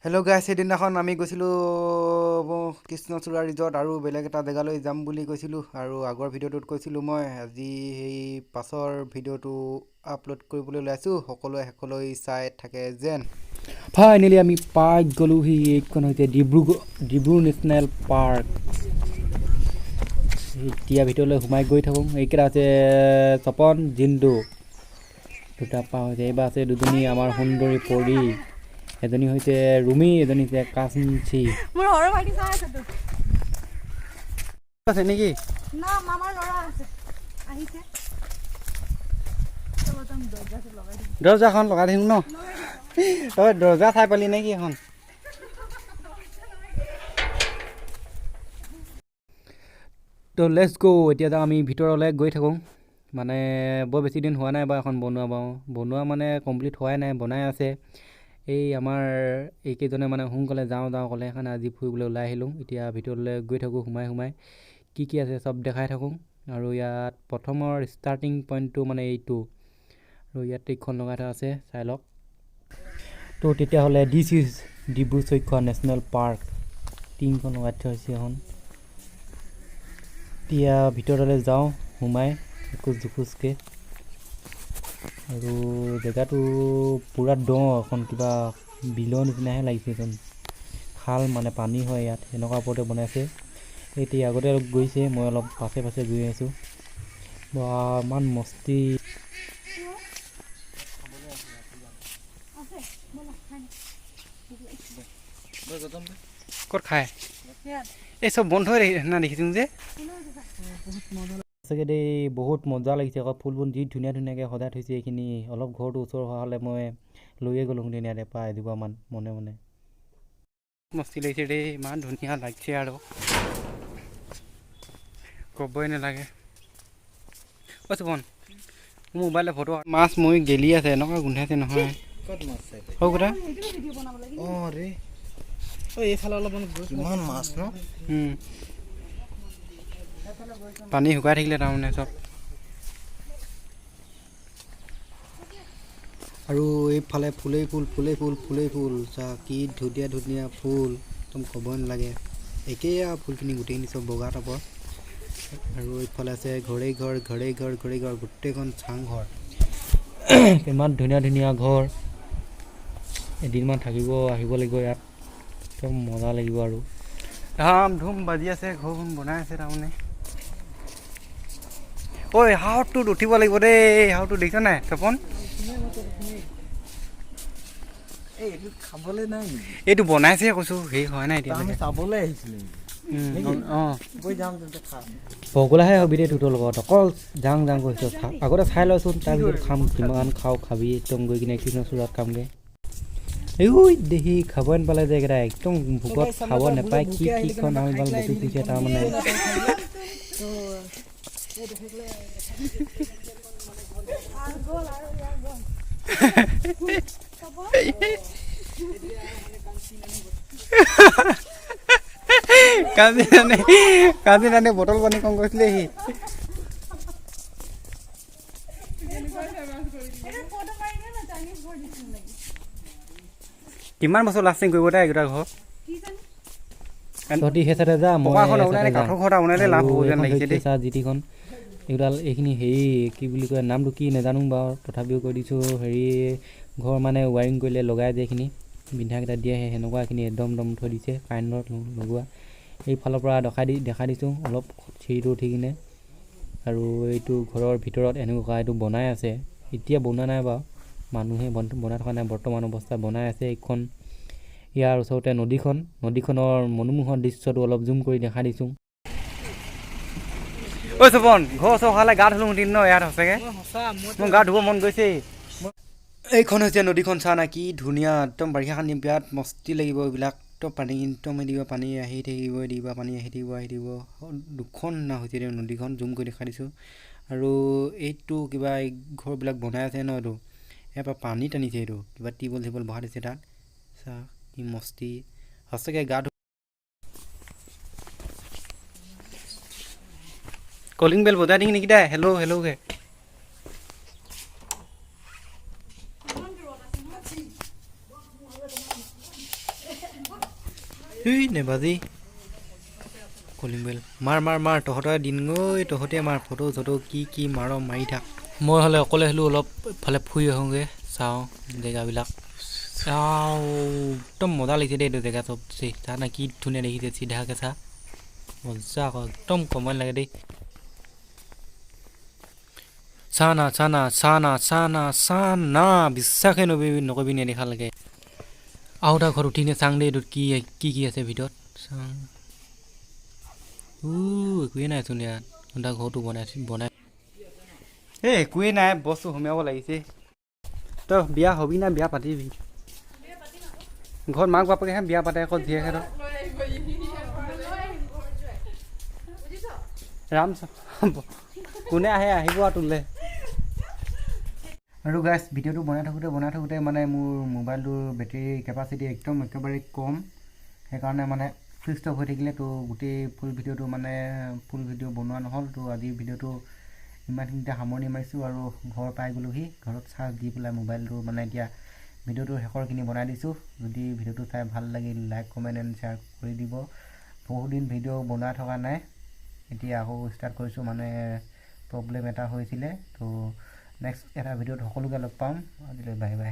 Hello' গাইছ, সেইদিনাখন আমি গৈছিলোঁ কৃষ্ণচূড়া ৰিজৰ্ট আৰু বেলেগ এটা জেগালৈ যাম বুলি কৈছিলোঁ আৰু আগৰ ভিডিঅ'টোত কৈছিলোঁ মই আজি সেই পাছৰ ভিডিঅ'টো আপলোড কৰিবলৈ ওলাইছোঁ। সকলোৱে শেষলৈ চাই থাকে যেন। ফাইনেলি আমি পাই গ'লোহি। এইখন হৈছে ডিব্ৰু নেশ্যনেল পাৰ্ক। এতিয়া ভিতৰলৈ সোমাই গৈ থাকোঁ। এইকেইটা আছে তপন জিন্দু, দুটা পাওঁ হৈছে। এইবাৰ আছে দুজনী আমাৰ সুন্দৰী পৰী, এজনী হৈছে ৰুমি, এজনী হৈছে কাঞ্চি। মোৰ সৰু ভাইটি চাই আছে তো আছে নেকি? না মামাৰ ল'ৰা আছে আহিছে। দৰ্জাখন লগাই দিম ন? তই দৰ্জা চাই পালি নেকি এখন? তো লেটছ গ'। এতিয়া যাওঁ আমি ভিতৰলৈ গৈ থাকোঁ। মানে বৰ বেছি দিন হোৱা নাই বাৰু এখন বনোৱা মানে কমপ্লিট হোৱাই নাই, বনাই আছে। এই আমাৰ এইকেইজনে মানে সোনকালে যাওঁ ক'লে, সেইকাৰণে আজি ফুৰিবলৈ ওলাই আহিলোঁ। এতিয়া ভিতৰলৈ গৈ থাকোঁ, সোমাই কি আছে চব দেখাই থাকোঁ। আৰু ইয়াত প্ৰথমৰ ষ্টাৰ্টিং পইণ্টটো মানে এইটো, আৰু ইয়াত টিকখন লগাই থোৱা আছে, চাই লওক। তো তেতিয়াহ'লে this is Dibru Saikhowa national park. টিংখন লগাই থোৱা হৈছে এখন। এতিয়া ভিতৰলৈ যাওঁ সোমাই জোখোজকৈ। আৰু জেগাটো পূৰা দ, এখন কিবা বিলৰ নিচিনাহে লাগিছে যেন। খাল মানে পানী হয় ইয়াত, এনেকুৱা ওপৰতে বনাইছে। এতিয়া আগতে অলপ গৈছে, মই অলপ পাছে গৈ আছোঁ। বা ইমান মস্তি। ক'ত খায়? এই চব বন্ধ হৈ না দেখিছোঁ যে। সঁচাকৈ দেই, বহুত মজা লাগিছে। আকৌ ফুলবোৰ যি ধুনীয়াকৈ সজাই থৈছে। এইখিনি অলপ ঘৰটো ওচৰ হোৱা হ'লে মই লৈয়ে গ'লোঁ হেঁতেন ইয়াতে পৰা এজোপামান মনে। মস্তি লাগিছে দেই, ইমান ধুনীয়া লাগিছে আৰু ক'বই নালাগে। কৈছোঁ বন মোৰ মোবাইলে ফটো মাছ মই গেলি আছে, এনেকুৱা গোন্ধাইছে নহয়। সৌ কথা অঁ ৰে, এইফালে অলপমান কিমান মাছ ন? পানী শুকাই থাকিলে তাৰমানে চব। আৰু এইফালে ফুলেই ফুল চা, কি ধুনীয়া ফুল, একদম ক'বই নালাগে। একেই আৰু ফুলখিনি গোটেইখিনি চব বগা টাপৰ। আৰু এইফালে আছে ঘৰে ঘৰ গোটেইখন চাংঘৰ। ইমান ধুনীয়া ঘৰ। এদিনমান আহিব লাগিব ইয়াত, একদম মজা লাগিব। আৰু ধাম ধুম বাজি আছে, ঘৰখন বনাই আছে তাৰমানে। ঐ হাঁহটোত উঠিব লাগিব দেই, হাঁহটো দেখিছ নাই তপন? খাবলৈ নাই এইটো বনাইছে কৈছোঁ, হেৰি হোৱা নাই এতিয়া। আমি চাবলৈ আহিছিলোঁ। অঁ গৈ যাম তেন্তে খাম। পগলাহে হবি দেই তোৰ লগত, অকল যাং কৈছোঁ। আগতে চাই লচোন, তাৰপিছত খাম। কিমান খাবি একদম গৈ কিনে কৃষ্ণচূড়াত খামগৈ। এই দেখি খাবই নাপালে যে এইকেইটা, একদম ভোকত খাব নাপায়। কিখন আমি ভাল বকি ফুৰিছে তাৰমানে। কাজি নানে বটল পানী কম কৰিছিলে সি। কিমান বছৰ লাষ্টিং কৰিব দে এইকেইটা ঘৰ? তহঁতি সেই চাইডে যা, মই কাঠৰ ঘৰ এটা বনালে লাভ হ'ব যেন লাগিছে দেই। জিটিখন এইডাল এইখিনি হেৰি কি বুলি কয়, নামটো কি নাজানো বাৰু, তথাপিও কৈ দিছোঁ। হেৰি ঘৰ মানে ৱাইৰিং কৰিলে লগাই যে এইখিনি বিন্ধাকেইটা দিয়ে, সেনেকুৱাখিনি একদম থৈ দিছে, কাৰেণ্টত লগোৱা। এইফালৰ পৰা দেখাই দিছোঁ অলপ চিৰিটো উঠি কিনে। আৰু এইটো ঘৰৰ ভিতৰত এনেকুৱা এইটো বনাই আছে, এতিয়া বনোৱা নাই বাৰু, মানুহে বনাই থকা নাই, বৰ্তমান অৱস্থাত বনাই আছে। এইখন ইয়াৰ ওচৰতে নদীখনৰ মনোমোহা দৃশ্যটো অলপ জুম কৰি দেখাই দিছোঁ। ঐ চপন, ঘৰ ওচৰ খালে গা ধুলোঁ দিন ন ইয়াত? সঁচাকৈ মোৰ গা ধুব মন গৈছেই। এইখন হৈছে নদীখন, চা না কি ধুনীয়া, একদম বাৰিষা কালি বিৰাট মস্তি লাগিব এইবিলাক। পানী একদম পানী আহি থাকিব, পানী আহি থাকিব। দুখন না হৈছে নদীখন, জুম কৰি দেখাই দিছোঁ। আৰু এইটো কিবা ঘৰবিলাক বনাই আছে ন, এইটো ইয়াৰ পৰা পানী টানিছে। এইটো কিবা টিবল বহাই দিছে তাত, চা কি মস্তি। সঁচাকৈ গা কলিং বেল বজাই দিং নেকি দে? হেল্ল'কে এই নেবাজি কলিং বেল মাৰ তহঁতৰ দিন গৈ তহঁতে মাৰ ফটো চটো কি মাৰ মাৰি থাক মই হ'লে অকলে হ'লেও অলপ ফালে ফুৰি আহোঁগৈ চাওঁ জেগাবিলাক চাওঁ একদম মজা লাগিছে দেই এইটো জেগা চব চানা কি ধুনীয়া দেখিছে চিধাকৈ চা মজা আকৌ একদম কমন লাগে দেই চানা বিশ্বাসে নকৰিবি নেদেখালৈকে আৰু এটা ঘৰত উঠিনে চাং দেই এইটোত কি আছে ভিতৰত চাং একোৱেই নাইচোন ইয়াত তাৰ ঘৰটো বনাই এই একোৱেই নাই বস্তু সোমাব লাগিছে তই বিয়া হবি না বিয়া পাতিবি ঘৰত মাক বাপেকেহে বিয়া পাতে আকৌ জীয়েকহে ৰাম কোনে আহিব আৰু তোলে আৰু গাইছ ভিডিঅ'টো বনাই থাকোঁতে মানে মোৰ মোবাইলটোৰ বেটেৰী কেপাচিটি একেবাৰে কম সেইকাৰণে মানে চুইচ অফ হৈ থাকিলে তো গোটেই ফুল ভিডিঅ'টো বনোৱা নহ'ল তো আজিৰ ভিডিঅ'টো ইমানখিনিতে সামৰণি মাৰিছোঁ আৰু ঘৰ পাই গ'লোহি ঘৰত চাৰ্জ দি পেলাই মোবাইলটো মানে এতিয়া ভিডিঅ'টোৰ শেষৰখিনি বনাই দিছোঁ যদি ভিডিঅ'টো চাই ভাল লাগিল লাইক কমেণ্ট এণ্ড শ্বেয়াৰ কৰি দিব বহুদিন ভিডিঅ' বনাই থকা নাই এতিয়া আকৌ ষ্টাৰ্ট কৰিছোঁ মানে প্ৰব্লেম এটা হৈছিলে তো নেক্সট এটা ভিডিঅ'ত সকলোকে লগ পাম আজিলৈ বাই বাই